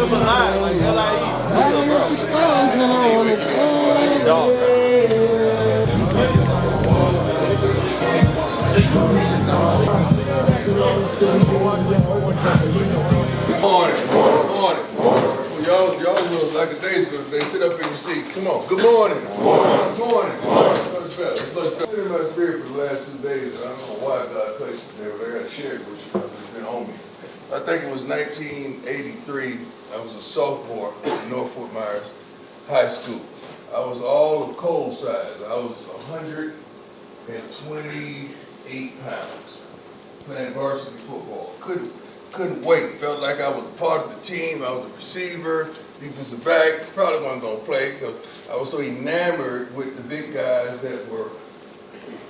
him a lot, like L.I.E. Dog. Morning. Y'all look like a day's good. They sit up in your seat. Come on. Good morning. Good morning. Much better. Been in my spirit for the last 2 days, and I don't know why God placed it there, but I got to share it with you because it's been on me. I think it was 1983. I was a sophomore at North Fort Myers High School. I was all of cold size. I was 128 pounds playing varsity football. Couldn't wait. Felt like I was a part of the team. I was a receiver, defensive back. Probably wasn't going to play because I was so enamored with the big guys that were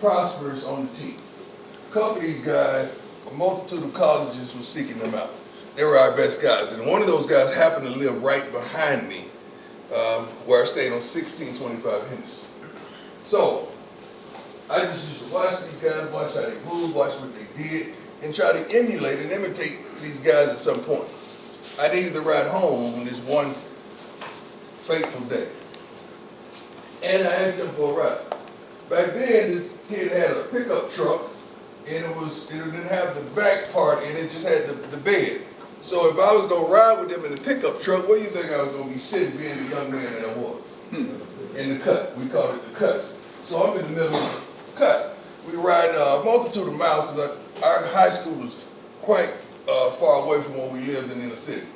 prosperous on the team. A couple of these guys, a multitude of colleges were seeking them out. They were our best guys. And one of those guys happened to live right behind me where I stayed on 1625 Henderson. So I just used to watch these guys, watch how they moved, watch what they did, and try to emulate and imitate these guys at some point. I needed to ride home on this one fateful day. And I asked him for a ride. Back then, this kid had a pickup truck, and it didn't have the back part, and it just had the bed. So if I was gonna ride with them in the pickup truck, where do you think I was gonna be sitting being the young man that I was? In the cut, we called it the cut. So I'm in the middle of the cut. We ride a multitude of miles because our high school was quite far away from where we lived in the city.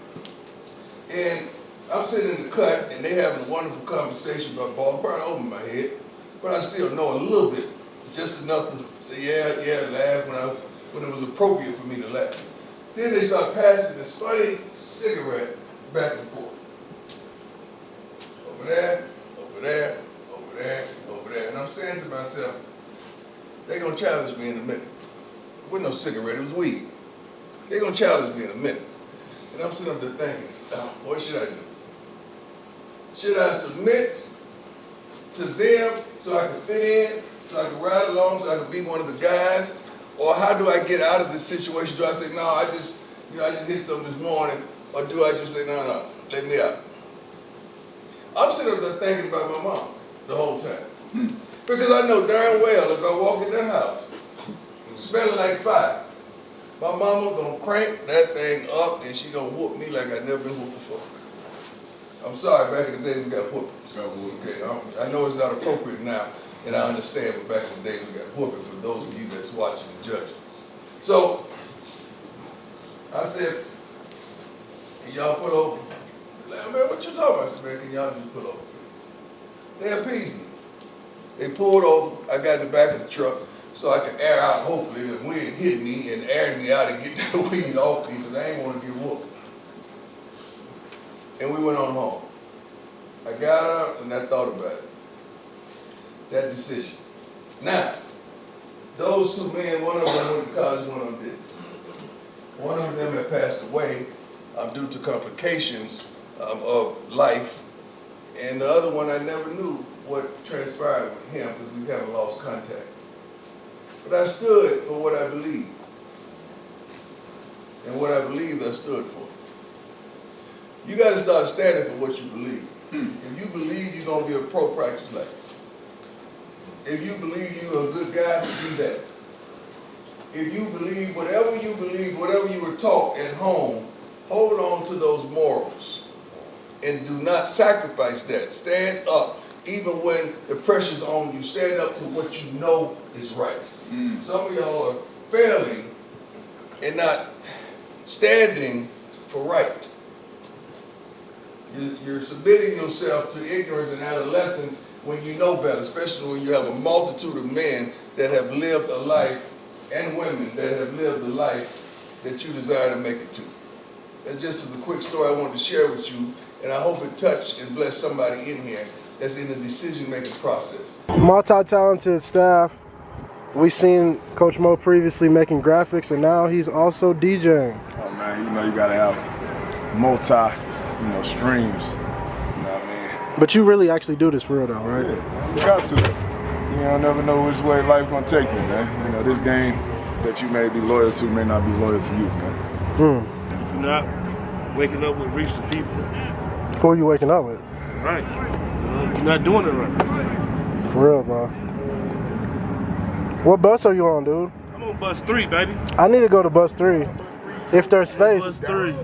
And I'm sitting in the cut, and they having a wonderful conversation about ball, probably over my head, but I still know a little bit, just enough to say yeah, laugh when it was appropriate for me to laugh. Then they start passing this funny cigarette back and forth. Over there, over there, over there, over there. And I'm saying to myself, they're going to challenge me in a minute. It wasn't no cigarette, it was weed. They're going to challenge me in a minute. And I'm sitting up there thinking, what should I do? Should I submit to them so I can fit in, so I can ride along, so I can be one of the guys? Or how do I get out of this situation? Do I say, no, I just did something this morning? Or do I just say, no, let me out? I'm sitting up there thinking about my mom the whole time. Because I know darn well if I walk in that house, smelling like fire, my mama gonna crank that thing up and she gonna whoop me like I never been whooped before. I'm sorry, back in the days we got whooping. Okay, I know it's not appropriate now, and I understand, but back in the days we got whooping for those of you that's watching and judging. So, I said, can y'all pull over? Like, man, what you talking about? I said, man, can y'all just pull over? They appeased me. They pulled over, I got in the back of the truck so I could air out, hopefully, the wind hit me and aired me out and get that weed off me because I ain't want to get whooped. And we went on home. I got out and I thought about it. That decision. Now, those two men, one of them went to college, one of them didn't. One of them had passed away due to complications of life, and the other one I never knew what transpired with him because we kind of lost contact. But I stood for what I believed. And what I believed, I stood for. You got to start standing for what you believe. If you believe you're going to be a pro-practice life, if you believe you're a good guy, be that. If you believe, whatever you were taught at home, hold on to those morals and do not sacrifice that. Stand up. Even when the pressure's on you, stand up to what you know is right. Some of y'all are failing and not standing for right. You're submitting yourself to ignorance and adolescence when you know better, especially when you have a multitude of men that have lived a life, and women that have lived a life that you desire to make it to. That just is a quick story I wanted to share with you, and I hope it touched and blessed somebody in here that's in the decision-making process. Multi-talented staff. We've seen Coach Mo previously making graphics, and now he's also DJing. Oh man, you gotta have multi, streams. You know what I mean? But you really actually do this for real though, right? Yeah, you got to. Never know which way life gonna take you, man. This game that you may be loyal to may not be loyal to you, man. If you're not waking up with reach the people. Who are you waking up with? Right. You're not doing it right. For real, bro. What bus are you on, dude? I'm on bus 3, baby. I need to go to bus 3. If there's space. Bus 3.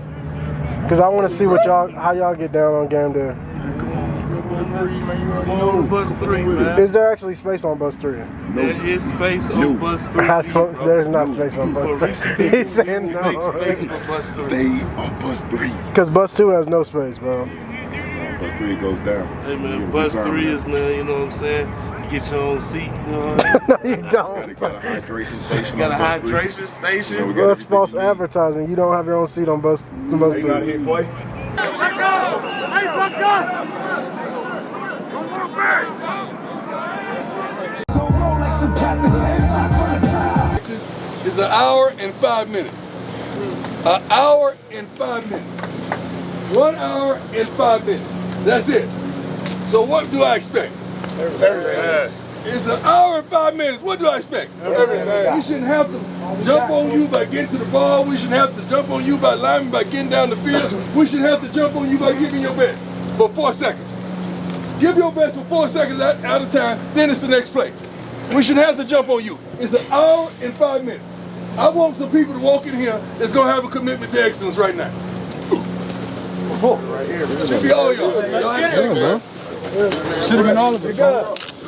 Cause I want to see how y'all get down on game day. I'm on bus 3, man. Is there actually space on bus 3? There is space on bus 3. There's not space on bus 3. He's saying no. Make space for bus 3. Stay on bus 3. Cause bus 2 has no space, bro. Bus 3 goes down. Hey man, bus 3 is, man, you know what I'm saying? You get your own seat, you know what I mean? No, you don't. Got a hydration station. Got a hydration station. That's false advertising. You don't have your own seat on bus 3. Hit, boy. It's an hour and 5 minutes. An hour and 5 minutes. 1 hour and 5 minutes. That's it. So what do I expect? Everything. It's an hour and 5 minutes. What do I expect? Everything. We shouldn't have to jump on you by getting to the ball. We shouldn't have to jump on you by lineman by getting down the field. We shouldn't have to jump on you by giving your best for 4 seconds. Give your best for 4 seconds at a time, then it's the next play. We shouldn't have to jump on you. It's an hour and 5 minutes. I want some people to walk in here that's going to have a commitment to excellence right now. Right here. Should be all y'all. Should have been all of it.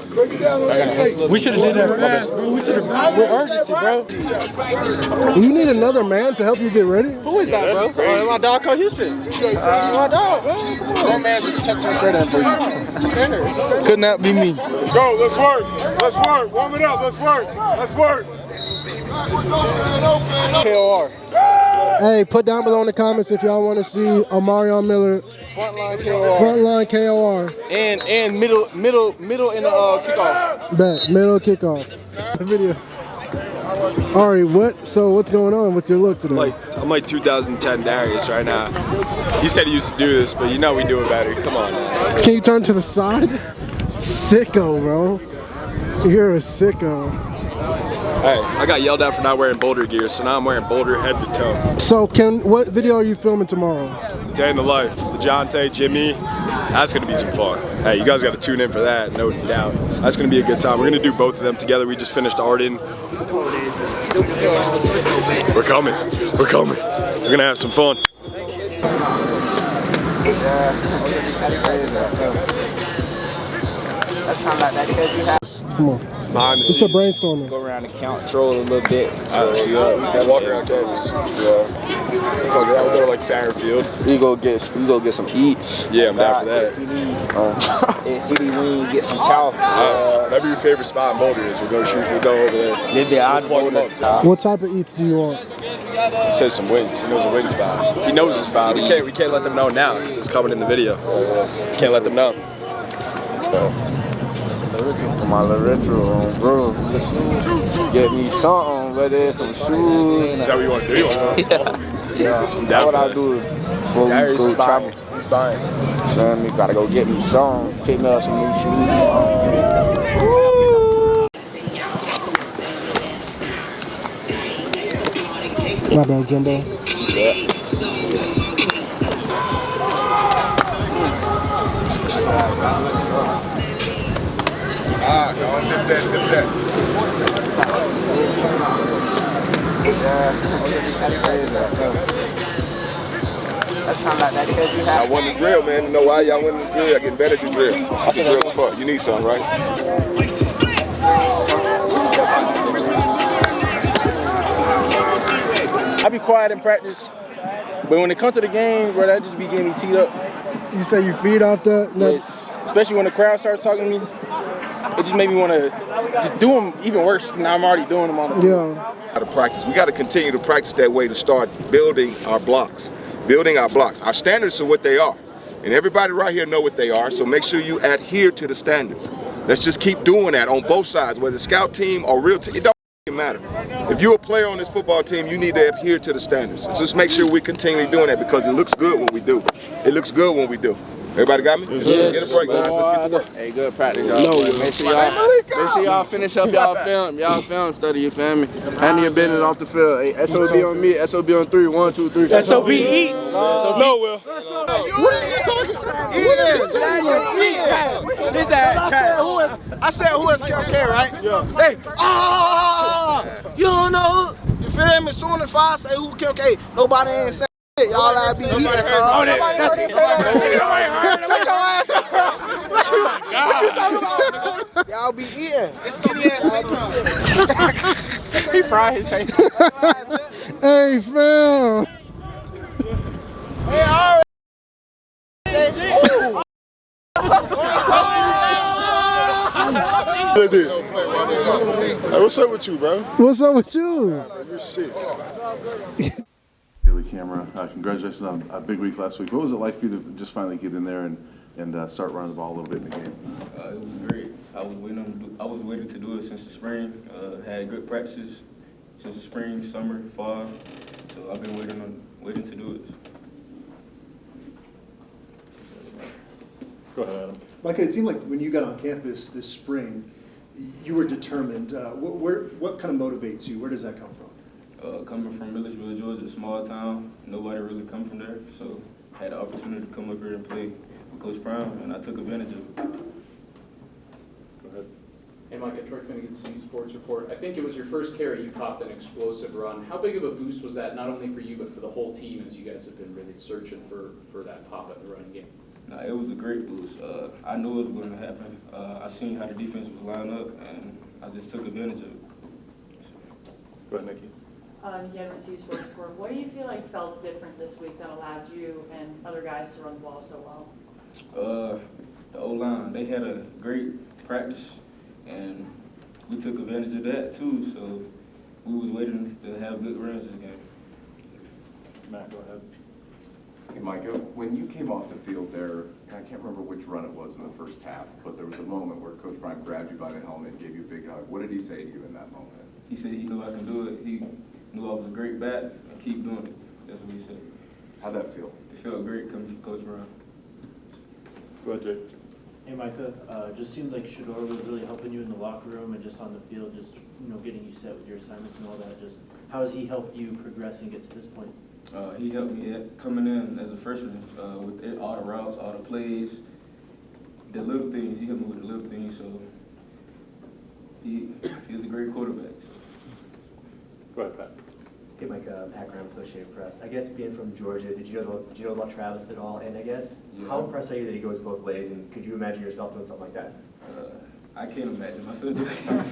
Break it down on We should have did that fast, bro. We should have with urgency, bro. You need another man to help you get ready? Who is that, bro? My dog, Cole Houston. My dog, bro. That man just tucked your shirt in for you. Could not be me. Go, let's work. Let's work. Warm it up. Let's work. Let's work. KOR. Hey, put down below in the comments if y'all want to see Omarion Miller. Frontline KOR. Frontline KOR. And middle in the kickoff. Bet, middle kickoff. The video. Ari, what's going on with your look today? I'm like 2010 Darius right now. He said he used to do this, but you know we do it better. Come on, man. Can you turn to the side? Sicko, bro. You're a sicko. Hey, I got yelled at for not wearing Boulder gear, so now I'm wearing Boulder head to toe. So what video are you filming tomorrow? Day in the life. DeJounte, Jimmy. That's gonna be some fun. Hey, you guys gotta tune in for that, no doubt. That's gonna be a good time. We're gonna do both of them together. We just finished Arden. We're coming. We're coming. We're gonna have some fun. Come on. Behind the It's a scenes. brainstorming. Go around and count, troll a little bit. Let's do that. Walk around campus. Yeah. Fuck it, I would go to like Farrenfield. We go get some eats. Yeah, I'm down for that. Get CD wings, get some chow. Whatever your favorite spot in Boulder is, we'll go shoot. We'll go over there. Maybe We'll plug them up too. What type of eats do you want? He says some wings. He knows a wing spot. He knows the spot. We can't let them know now because it's coming in the video. Can't let them know. My little retro, bro. Get me something, whether it's some shoes. Is that what you want to do? Yeah. That's what I do before we Darius go is travel. buying. He's buying. So me gotta go get me some, pick me up some new shoes. My bad, Jumbo. Yeah. I won the drill, man. You know why y'all win the drill? Y'all getting better at the drill. That's a drill as fuck. You need something, right? I be quiet in practice, but when it comes to the game, bro, that just be getting me teed up. You say you feed off that? No. Yes. Especially when the crowd starts talking to me, it just made me want to just do them even worse. Now I'm already doing them on the field. Yeah. To practice. We got to continue to practice that way to start building our blocks. Building our blocks. Our standards are what they are. And everybody right here know what they are, so make sure you adhere to the standards. Let's just keep doing that on both sides, whether scout team or real team, it don't matter. If you're a player on this football team, you need to adhere to the standards. So just make sure we continue doing that because it looks good when we do. It looks good when we do. Everybody got me? Yes. Get a break, guys. Let's get to work. Hey, good practice, y'all. Boy. Make sure y'all finish up y'all film study, you feel me? Handle your business off the field. Hey, SOB on me, SOB on 3, 1, 2, 3. SOB eats. No, Will. I said who is Kim K, right? Yeah. Hey, you don't know who? You feel me? Soon as I say who Kim K, nobody ain't saying shit. Y'all gotta be eating. Nobody heard. What your ass up? What you talking about? Y'all be eating. It's skinny ass Tay-Tom. He fried his Tay-Tom. Hey, Phil. Hey, all right. Hey, what's up with you, bro? What's up with you? You're sick. Daily camera. Congratulations on a big week last week. What was it like for you to just finally get in there and start running the ball a little bit in the game? It was great. I was waiting to do it since the spring. Had good practices since the spring, summer, fall. So I've been waiting to do it. Go ahead, Adam. Micah, it seemed like when you got on campus this spring, you were determined. What kind of motivates you? Where does that come from? Coming from Milledgeville, Georgia, a small town, nobody really come from there. So I had the opportunity to come up here and play with Coach Prime, and I took advantage of it. Go ahead. Hey, Micah, Troy Finnegan, City Sports Report. I think it was your first carry, you popped an explosive run. How big of a boost was that, not only for you, but for the whole team, as you guys have been really searching for that pop at the running game? Nah, it was a great boost. I knew it was going to happen. I seen how the defense was lined up, and I just took advantage of it. Go ahead, Nikki. Again, with City Sports Report, what do you feel like felt different this week that allowed you and other guys to run the ball so well? The O-line, they had a great practice, and we took advantage of that too, so we was waiting to have good runs this game. Matt, go ahead. Hey, Micah, when you came off the field there, I can't remember which run it was in the first half, but there was a moment where Coach Prime grabbed you by the helmet and gave you a big hug. What did he say to you in that moment? He said he knew I can do it. He knew I was a great back and keep doing it. That's what he said. How'd that feel? It felt great coming from Coach Prime. Go ahead, Jay. Hey, Micah, just seemed like Shador was really helping you in the locker room and just on the field, just getting you set with your assignments and all that. Just how has he helped you progress and get to this point? He helped me coming in as a freshman with all the routes, all the plays, the little things. He helped me with the little things, so he's a great quarterback. So. Go ahead, Pat. Hey, Mike, Pat Graham, Associated Press. I guess being from Georgia, did you know about Travis at all? And I guess, how impressed are you that he goes both ways? And could you imagine yourself doing something like that? I can't imagine myself doing it.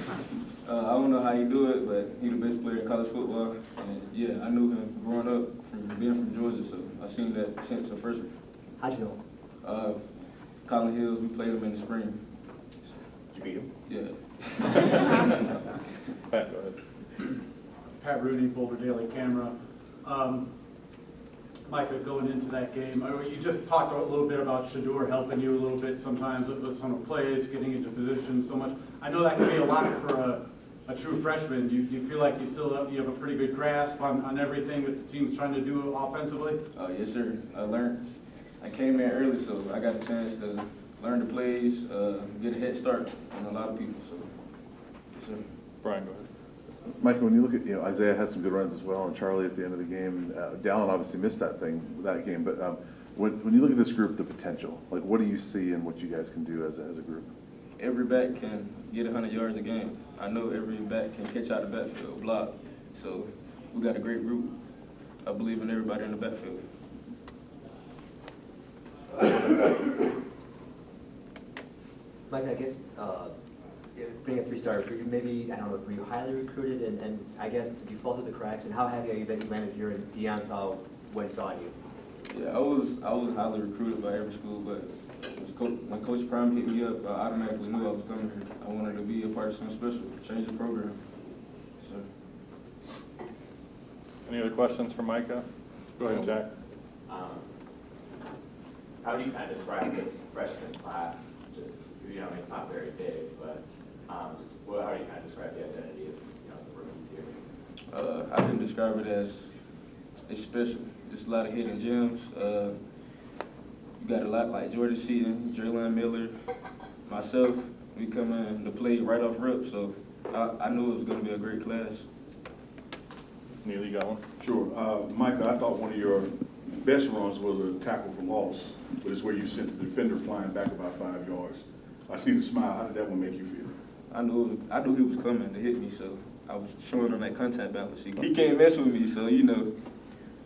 I don't know how he do it, but he's the best player in college football. And yeah, I knew him growing up from being from Georgia, so I've seen that since the freshman. How'd you know him? Collin Hills, we played him in the spring. Did you beat him? Yeah. Pat, go ahead. Pat Rooney, Boulder Daily Camera. Micah, going into that game, you just talked a little bit about Shador helping you a little bit sometimes with some of the plays, getting into position so much. I know that can be a lot for a true freshman. Do you feel like you have a pretty good grasp on everything that the team's trying to do offensively? Yes, sir. I came there early, so I got a chance to learn the plays, get a head start on a lot of people. So, yes, sir. Brian, go ahead. Michael, when you look at, Isaiah had some good runs as well, and Charlie at the end of the game. Dallin obviously missed that game, but when you look at this group, the potential, like what do you see in what you guys can do as a group? Every back can get 100 yards a game. I know every back can catch out the backfield, block. So we got a great group. I believe in everybody in the backfield. Mike, I guess being a three-star recruit, maybe, I don't know, were you highly recruited, and I guess, did you fall through the cracks, and how happy are you that you landed here and Deion saw what he saw in you? Yeah, I was highly recruited by every school, but when Coach Prime hit me up, I automatically knew I was coming here. I wanted to be a part of something special, change the program. So. Any other questions for Micah? Go ahead, Jack. How do you kind of describe this freshman class? Just because it's not very big, but how do you kind of describe the identity of the rookies here? I can describe it as it's special. There's a lot of hidden gems. you got a lot like Jordan Seaton, Jerlon Miller, myself. We come in to play right off rip, so I knew it was going to be a great class. Neil, you got one? Sure. Micah, I thought one of your best runs was a tackle for loss, but it's where you sent the defender flying back about 5 yards. I see the smile. How did that one make you feel? I knew he was coming to hit me, so I was showing him that contact balance. He can't mess with me, so, you know,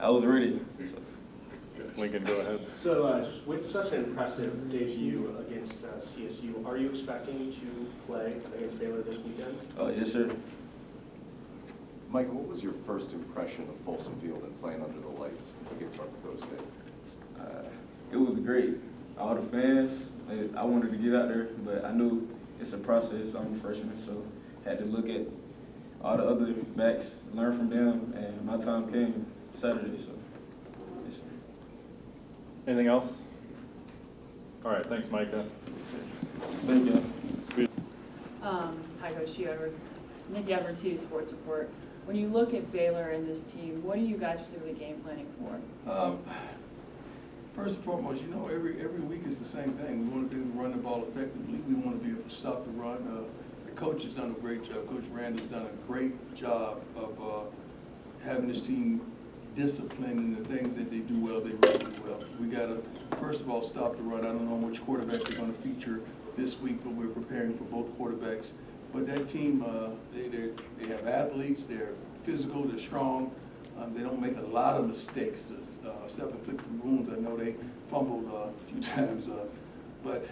I was ready. So. Lincoln, go ahead. So just with such an impressive debut against CSU, are you expecting to play against Baylor this weekend? Oh, yes, sir. Michael, what was your first impression of Folsom Field and playing under the lights against North Dakota State? It was great. All the fans, I wanted to get out there, but I knew it's a process. I'm a freshman, so had to look at all the other backs, learn from them, and my time came Saturday. So, yes, sir. Anything else? All right, thanks, Micah. Thank you. Hi, Coach Edwards. Nikki Edwards, CU Sports Report. When you look at Baylor and this team, what are you guys specifically game planning for? First and foremost, you know, every week is the same thing. We want to be able to run the ball effectively. We want to be able to stop the run. The coach has done a great job. Coach Randall's done a great job of having this team disciplined in the things that they do well, they really do well. We got to, first of all, stop the run. I don't know which quarterback they're going to feature this week, but we're preparing for both quarterbacks. But that team, they have athletes, they're physical, they're strong. They don't make a lot of mistakes, self-inflicted wounds. I know they fumbled a few times, but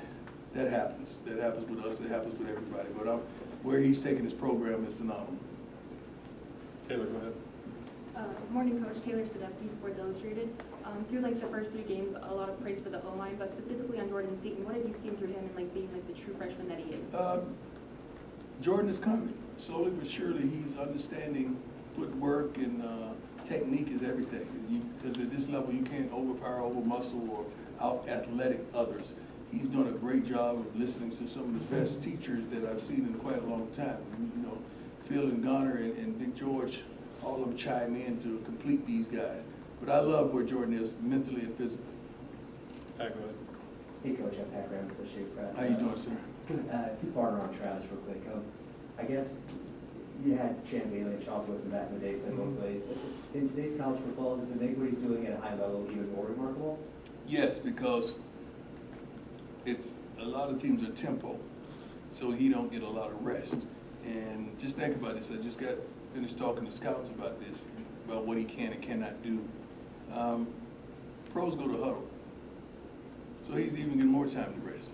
that happens. That happens with us, it happens with everybody. But where he's taking his program is phenomenal. Taylor, go ahead. Good morning, Coach. Taylor Sadusky, Sports Illustrated. Through the first 3 games, a lot of praise for the O-line, but specifically on Jordan Seaton, what have you seen through him and being the true freshman that he is? Jordan is coming. Slowly but surely, he's understanding footwork and technique is everything. Because at this level, you can't overpower, over-muscle, or out-athletic others. He's done a great job of listening to some of the best teachers that I've seen in quite a long time. You know, Phil and Gunner and Big George, all of them chime in to complete these guys. But I love where Jordan is mentally and physically. Pat, go ahead. Hey, Coach, I'm Pat Graham, Associated Press. How you doing, sir? Two-parter on Travis real quick. I guess you had Chan Bailey and Charles Woodson back in the day play both ways. In today's college football, does it make what he's doing at a high level even more remarkable? Yes, because it's a lot of teams are tempo, so he don't get a lot of rest. And just think about this. I just got finished talking to scouts about this, about what he can and cannot do. Pros go to huddle, so he's even getting more time to rest.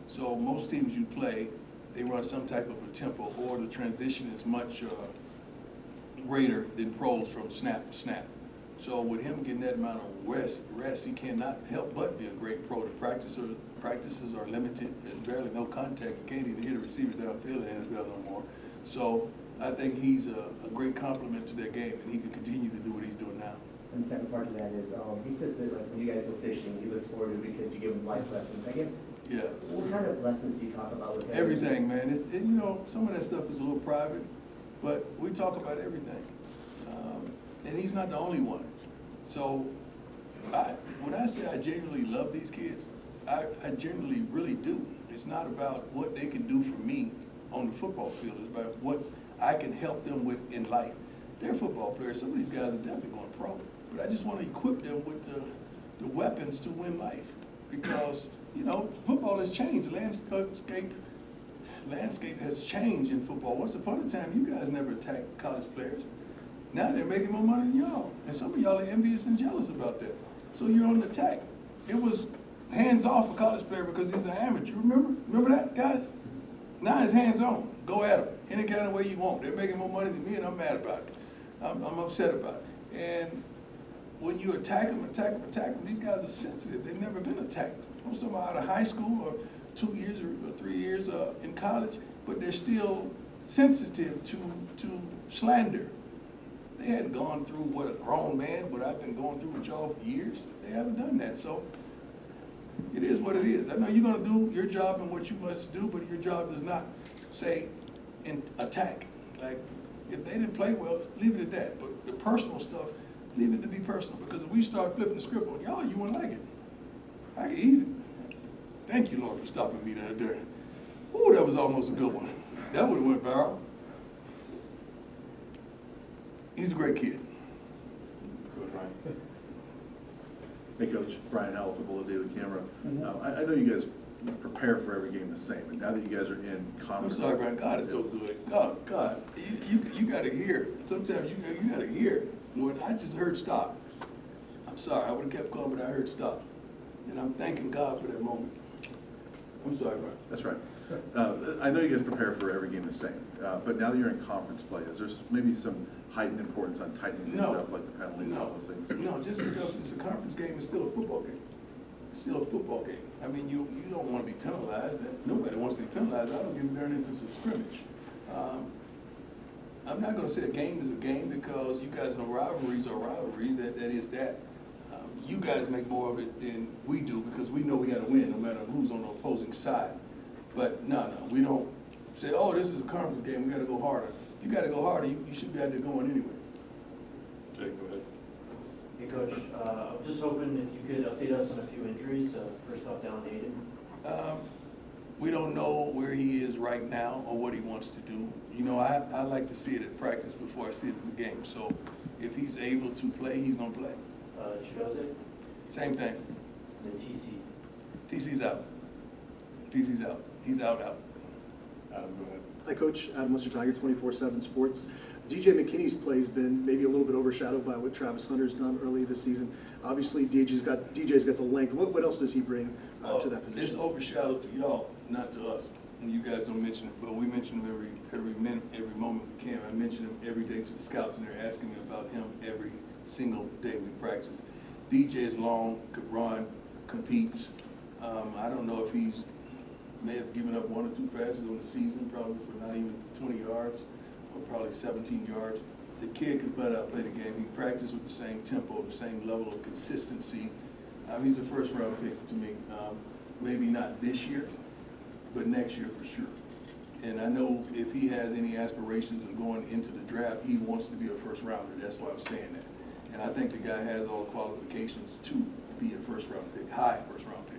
So most teams you play, they run some type of a tempo, or the transition is much greater than pros from snap to snap. So with him getting that amount of rest, he cannot help but be a great pro. The practices are limited. There's barely no contact. You can't even hit a receiver downfield in the NFL no more. So I think he's a great complement to their game, and he can continue to do what he's doing now. And the second part to that is, he says that when you guys go fishing, he looks forward to it because you give him life lessons. I guess. Yeah. What kind of lessons do you talk about with him? Everything, man. You know, some of that stuff is a little private, but we talk about everything. And he's not the only one. So when I say I genuinely love these kids, I genuinely really do. It's not about what they can do for me on the football field. It's about what I can help them with in life. They're football players. Some of these guys are definitely going pro. But I just want to equip them with the weapons to win life. Because, you know, football has changed. The landscape has changed in football. Once upon a time, you guys never attacked college players. Now they're making more money than y'all. And some of y'all are envious and jealous about that. So you're on the attack. It was hands off a college player because he's an amateur. Remember that, guys? Now it's hands on. Go at them any kind of way you want. They're making more money than me, and I'm mad about it. I'm upset about it. And when you attack them, these guys are sensitive. They've never been attacked. Most of them are out of high school or 2 years or 3 years in college, but they're still sensitive to slander. They hadn't gone through what a grown man, what I've been going through with y'all for years. They haven't done that. So it is what it is. I know you're going to do your job and what you must do, but your job does not say attack. Like, if they didn't play well, leave it at that. But the personal stuff, leave it to be personal. Because if we start flipping the script on y'all, you won't like it. Easy. Thank you, Lord, for stopping me there. Ooh, that was almost a good one. That would have went viral. He's a great kid. Coach Ryan. Hey, Coach. Brian Howell, football daily camera. I know you guys prepare for every game the same, and now that you guys are in conference. I'm sorry, Brian. God is so good. God, you got to hear. Sometimes you got to hear. When I just heard stop. I'm sorry. I would have kept going, but I heard stop, and I'm thanking God for that moment. I'm sorry, Brian. That's right. I know you guys prepare for every game the same, but now that you're in conference play, is there maybe some heightened importance on tightening things up, like the penalties and all those things? No, just because it's a conference game, it's still a football game. It's still a football game. I mean, you don't want to be penalized. Nobody wants to be penalized. I don't give a darn if it's a scrimmage. I'm not going to say a game is a game because you guys know rivalries are rivalries. That is that. You guys make more of it than we do because we know we got to win no matter who's on the opposing side. But no, we don't say, oh, this is a conference game, we got to go harder. If you got to go harder, you should be out there going anyway. Jake, go ahead. Hey, Coach, I was just hoping if you could update us on a few injuries. First off, Dallin Hayden. We don't know where he is right now or what he wants to do. You know, I like to see it at practice before I see it in the game. So if he's able to play, he's going to play. Chidoze? Same thing. And then TC? TC's out. TC's out. He's out. Adam, go ahead. Hi, Coach. Adam Lister, Tiger 24/7 Sports. DJ McKinney's play has been maybe a little bit overshadowed by what Travis Hunter's done early this season. Obviously, DJ's got the length. What else does he bring to that position? It's overshadowed to y'all, not to us. And you guys don't mention it, but we mention him every minute, every moment we can. I mention him every day to the scouts, and they're asking me about him every single day we practice. DJ is long, could run, competes. I don't know if may have given up 1 or 2 passes on the season, probably for not even 20 yards, or probably 17 yards. The kid can flat out play the game. He practiced with the same tempo, the same level of consistency. He's a first-round pick to me. Maybe not this year, but next year for sure. And I know if he has any aspirations of going into the draft, he wants to be a first-rounder. That's why I'm saying that. And I think the guy has all the qualifications to be a first-round pick, high first-round pick.